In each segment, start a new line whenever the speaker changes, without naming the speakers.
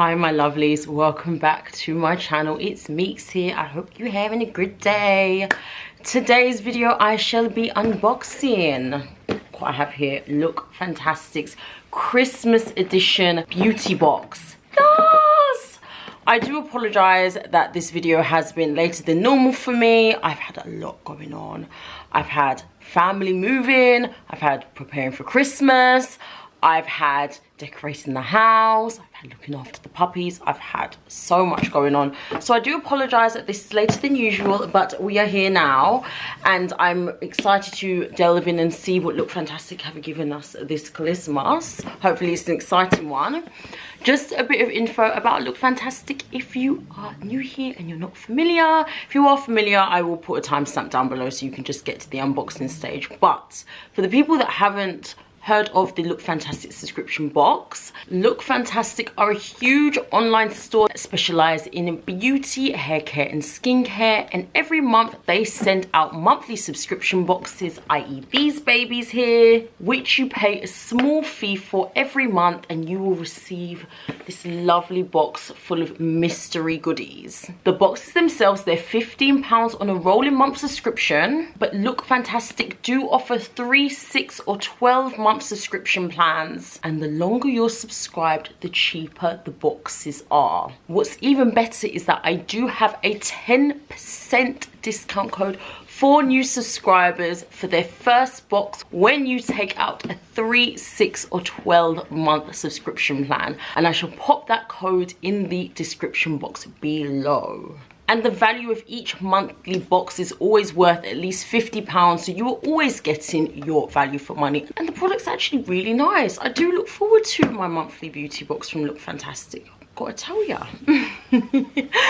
Hi my lovelies, welcome back to my channel. It's Meeks here. I hope you're having a good day. Today's video I shall be unboxing what I have here, Look Fantastic's Christmas edition beauty box. Yes! I do apologize that this video has been later than normal for me. I've had a lot going on. I've had family moving, I've had preparing for Christmas, I've had decorating the house, I've had looking after the puppies, I've had so much going on. So I do apologise that this is later than usual, but we are here now and I'm excited to delve in and see what Look Fantastic have given us this Christmas. Hopefully it's an exciting one. Just a bit of info about Look Fantastic if you are new here and you're not familiar. If you are familiar, I will put a timestamp down below so you can just get to the unboxing stage. But for the people that haven't heard of the Look Fantastic subscription box, Look Fantastic are a huge online store that specialise in beauty, hair care and skincare, and every month they send out monthly subscription boxes, i.e. these babies here, which you pay a small fee for every month and you will receive this lovely box full of mystery goodies. The boxes themselves, they're £15 on a rolling month subscription, but Look Fantastic do offer 3, 6 or 12 month subscription plans, and the longer you're subscribed the cheaper the boxes are. What's even better is that I do have a 10% discount code for new subscribers for their first box when you take out a 3, 6 or 12 month subscription plan, and I shall pop that code in the description box below. And the value of each monthly box is always worth at least £50, so you are always getting your value for money. And the product's actually really nice. I do look forward to my monthly beauty box from Look Fantastic, I've got to tell ya.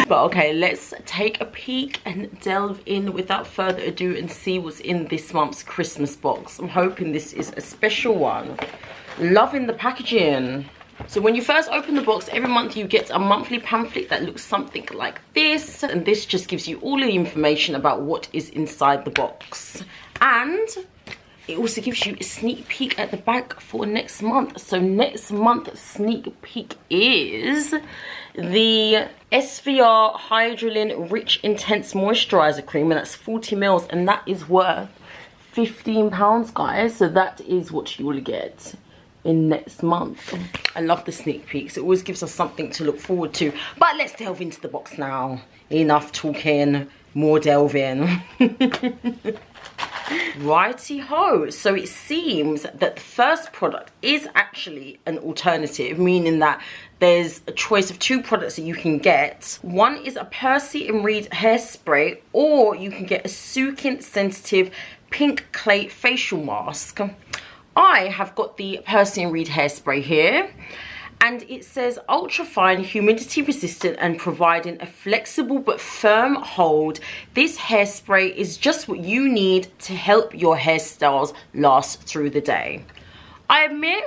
But okay, let's take a peek and delve in without further ado and see what's in this month's Christmas box. I'm hoping this is a special one. Loving the packaging. So when you first open the box, every month you get a monthly pamphlet that looks something like this, and this just gives you all the information about what is inside the box, and it also gives you a sneak peek at the back for next month. So next month's sneak peek is the SVR Hydrolin Rich Intense Moisturizer Cream, and that's 40 mils, and that is worth £15, guys. So that is what you will get in next month. I love the sneak peeks, it always gives us something to look forward to. But let's delve into the box now. Enough talking, more delving. Righty-ho, so it seems that the first product is actually an alternative, meaning that there's a choice of 2 products that you can get. One is a Percy and Reed hairspray, or you can get a Sukin Sensitive Pink Clay Facial Mask. I have got the Percy and Reed hairspray here, and it says ultra fine, humidity resistant and providing a flexible but firm hold. This hairspray is just what you need to help your hairstyles last through the day. I admit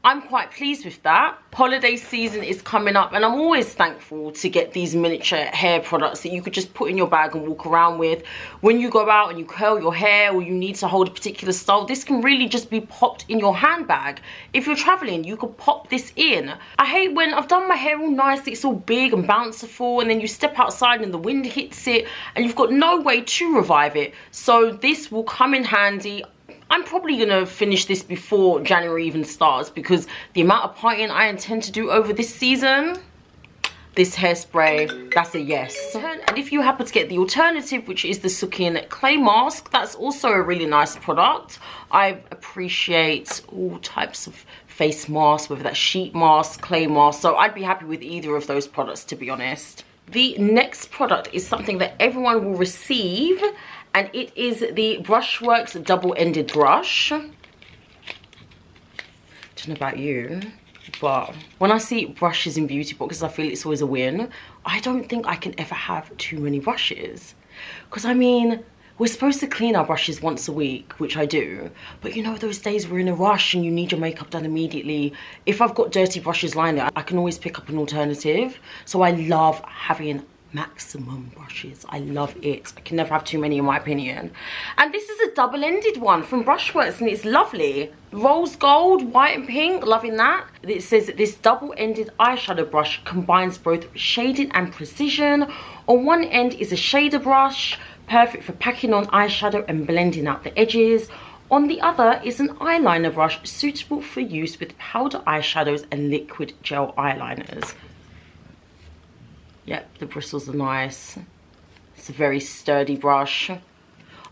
I'm quite pleased with that. Holiday season is coming up and I'm always thankful to get these miniature hair products that you could just put in your bag and walk around with. When you go out and you curl your hair or you need to hold a particular style, this can really just be popped in your handbag. If you're traveling, you could pop this in. I hate when I've done my hair all nice, it's all big and bountiful, and then you step outside and the wind hits it and you've got no way to revive it. So this will come in handy. I'm probably going to finish this before January even starts, because the amount of partying I intend to do over this season, this hairspray, that's a yes. And if you happen to get the alternative, which is the Sukin Clay Mask, that's also a really nice product. I appreciate all types of face masks, whether that's sheet mask, clay mask, so I'd be happy with either of those products, to be honest. The next product is something that everyone will receive, and it is the Brushworks double-ended brush. Don't know about you, but when I see brushes in beauty boxes, I feel it's always a win. I don't think I can ever have too many brushes, because I mean, we're supposed to clean our brushes once a week, which I do, but you know those days we're in a rush and you need your makeup done immediately. If I've got dirty brushes lying there, I can always pick up an alternative. So I love having maximum brushes. I love it. I can never have too many in my opinion. And this is a double-ended one from Brushworks, and it's lovely. Rose gold, white and pink, loving that. It says that this double-ended eyeshadow brush combines both shading and precision. On one end is a shader brush, perfect for packing on eyeshadow and blending out the edges. On the other is an eyeliner brush suitable for use with powder eyeshadows and liquid gel eyeliners. Yep, the bristles are nice. It's a very sturdy brush.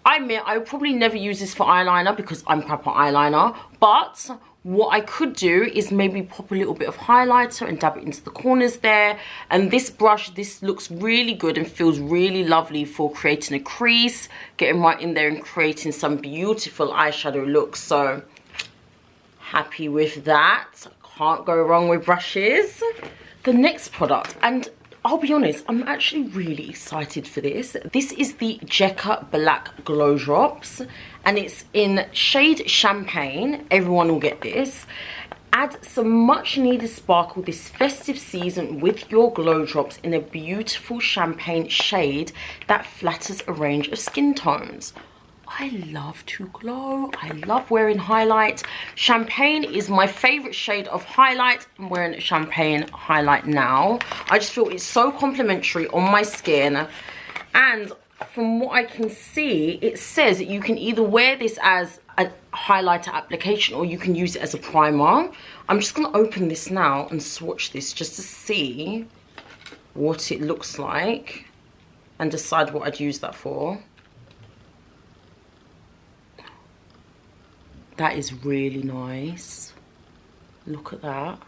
I admit I would probably never use this for eyeliner because I'm crap at eyeliner. But what I could do is maybe pop a little bit of highlighter and dab it into the corners there. And this brush, this looks really good and feels really lovely for creating a crease, getting right in there and creating some beautiful eyeshadow looks. So happy with that. Can't go wrong with brushes. The next product, and I'll be honest, I'm actually really excited for this. This is the Jekka Black Glow Drops, and it's in shade Champagne. Everyone will get this. Add some much needed sparkle this festive season with your glow drops in a beautiful champagne shade that flatters a range of skin tones. I love to glow. I love wearing highlight. Champagne is my favorite shade of highlight. I'm wearing a champagne highlight now. I just feel it's so complimentary on my skin. And from what I can see, it says that you can either wear this as a highlighter application or you can use it as a primer. I'm just going to open this now and swatch this just to see what it looks like and decide what I'd use that for. That is really nice. Look at that.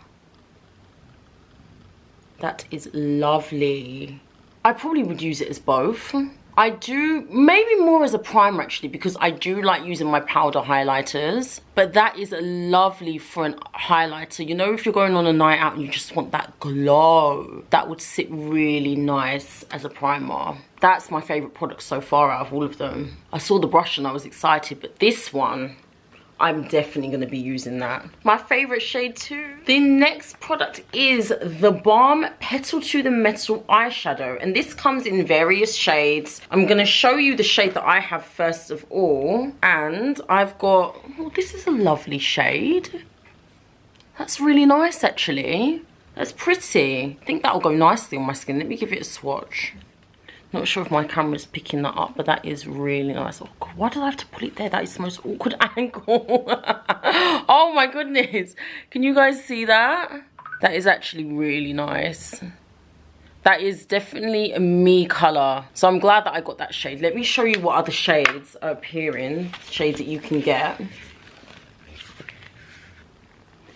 That is lovely. I probably would use it as both. I do, maybe more as a primer actually, because I do like using my powder highlighters. But that is lovely for an highlighter. You know, if you're going on a night out and you just want that glow, that would sit really nice as a primer. That's my favourite product so far out of all of them. I saw the brush and I was excited, but this one, I'm definitely going to be using that. My favourite shade too. The next product is the Balm Petal to the Metal eyeshadow. And this comes in various shades. I'm going to show you the shade that I have first of all. And I've got, oh, this is a lovely shade. That's really nice actually. That's pretty. I think that'll go nicely on my skin. Let me give it a swatch. Not sure if my camera's picking that up, but that is really nice. Oh God, why did I have to put it there? That is the most awkward angle. Oh my goodness. Can you guys see that? That is actually really nice. That is definitely a me colour. So I'm glad that I got that shade. Let me show you what other shades are appearing. Shades that you can get.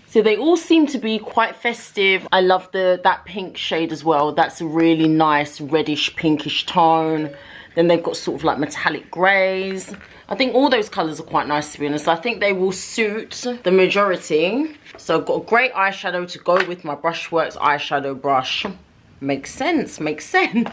So they all seem to be quite festive. I love that pink shade as well. That's a really nice reddish pinkish tone. Then they've got sort of like metallic greys. I think all those colours are quite nice to be honest. I think they will suit the majority. So I've got a great eyeshadow to go with my Brushworks eyeshadow brush. Makes sense, makes sense.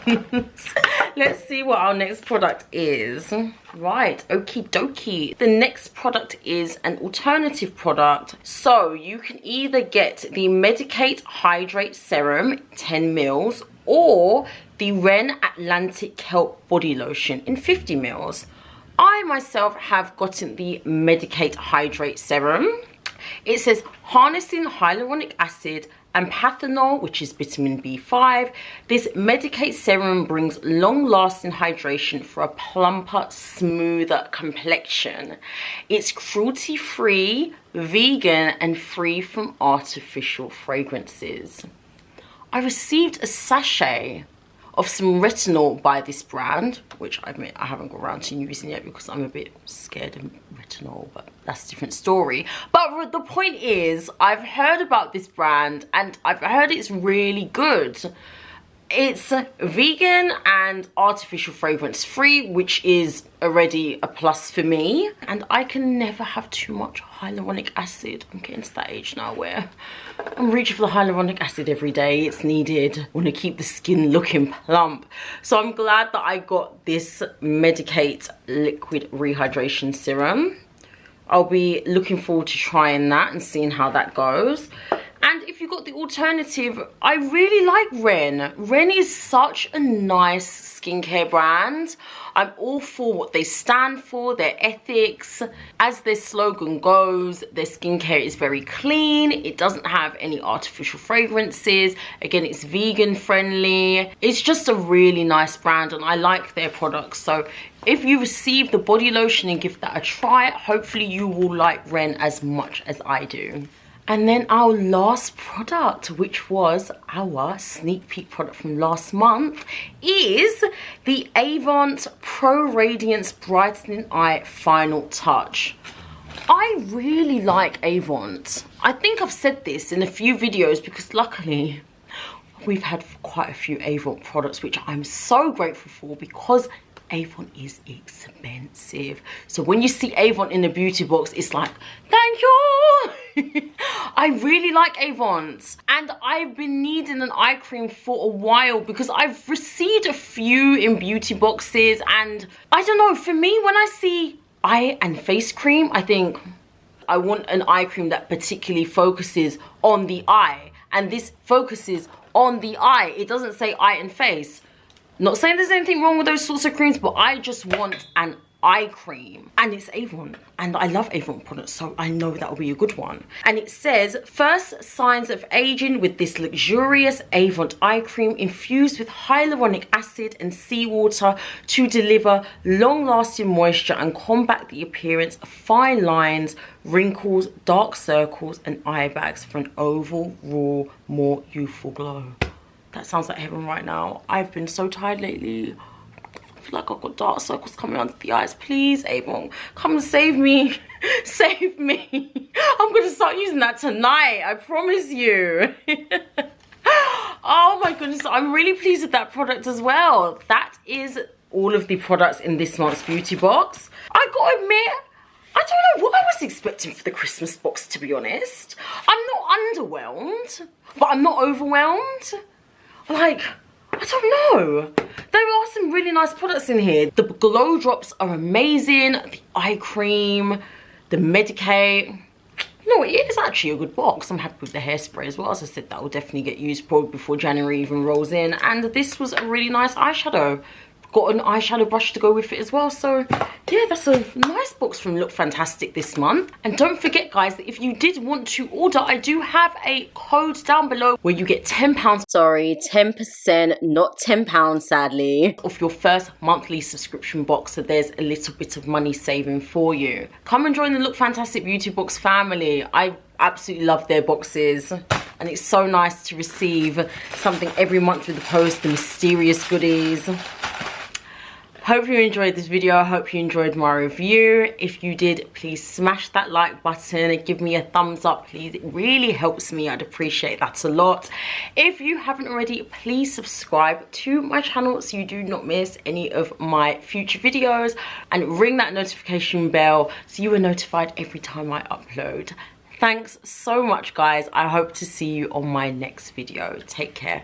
Let's see what our next product is. Right, okie dokie. The next product is an alternative product. So you can either get the Medicate Hydrate Serum 10 mils or the Ren Atlantic Kelp Body Lotion in 50 mils. I myself have gotten the Medicate Hydrate Serum. It says harnessing hyaluronic acid and panthenol, which is vitamin B5. This Medicate serum brings long-lasting hydration for a plumper, smoother complexion. It's cruelty-free, vegan, and free from artificial fragrances. I received a sachet of some retinol by this brand, which I admit I haven't got around to using yet because I'm a bit scared of retinol, but that's a different story. But the point is, I've heard about this brand and I've heard it's really good. It's vegan and artificial fragrance free, which is already a plus for me. And I can never have too much hyaluronic acid. I'm getting to that age now where I'm reaching for the hyaluronic acid every day. It's needed. I want to keep the skin looking plump. So I'm glad that I got this Medicate Liquid Rehydration Serum. I'll be looking forward to trying that and seeing how that goes. And if you got the alternative, I really like Ren. Ren is such a nice skincare brand. I'm all for what they stand for, their ethics. As their slogan goes, their skincare is very clean. It doesn't have any artificial fragrances. Again, it's vegan friendly. It's just a really nice brand and I like their products. So if you receive the body lotion and give that a try, hopefully you will like Ren as much as I do. And then our last product, which was our sneak peek product from last month, is the Avant Pro Radiance Brightening Eye Final Touch. I really like Avant. I think I've said this in a few videos because luckily we've had quite a few Avant products, which I'm so grateful for because Avon is expensive. So when you see Avon in the beauty box, it's like, thank you. I really like Avon. And I've been needing an eye cream for a while because I've received a few in beauty boxes. And I don't know, for me, when I see eye and face cream, I think I want an eye cream that particularly focuses on the eye. And this focuses on the eye. It doesn't say eye and face. Not saying there's anything wrong with those sorts of creams, but I just want an eye cream. And it's Avon. And I love Avon products, so I know that will be a good one. And it says, first signs of aging with this luxurious Avon eye cream infused with hyaluronic acid and seawater to deliver long-lasting moisture and combat the appearance of fine lines, wrinkles, dark circles, and eye bags for an overall more youthful glow. That sounds like heaven right now. I've been so tired lately. I feel like I've got dark circles coming under the eyes. Please, Avon, come and save me. Save me. I'm going to start using that tonight. I promise you. Oh my goodness. I'm really pleased with that product as well. That is all of the products in this month's beauty box. I gotta admit, I don't know what I was expecting for the Christmas box, to be honest. I'm not underwhelmed, but I'm not overwhelmed. Like, I don't know. There are some really nice products in here. The glow drops are amazing. The eye cream, the Medicate. You know what, it is actually a good box. I'm happy with the hairspray as well. As I said, that will definitely get used probably before January even rolls in. And this was a really nice eyeshadow. Got an eyeshadow brush to go with it as well. So yeah, that's a nice box from Look Fantastic this month. And don't forget guys, that if you did want to order, I do have a code down below where you get £10, sorry, 10%, not £10 sadly, off your first monthly subscription box. So there's a little bit of money saving for you. Come and join the Look Fantastic beauty box family. I absolutely love their boxes. And it's so nice to receive something every month with the post, the mysterious goodies. Hope you enjoyed this video. I hope you enjoyed my review. If you did, please smash that like button and give me a thumbs up, please. It really helps me. I'd appreciate that a lot. If you haven't already, please subscribe to my channel so you do not miss any of my future videos. And ring that notification bell so you are notified every time I upload. Thanks so much, guys. I hope to see you on my next video. Take care.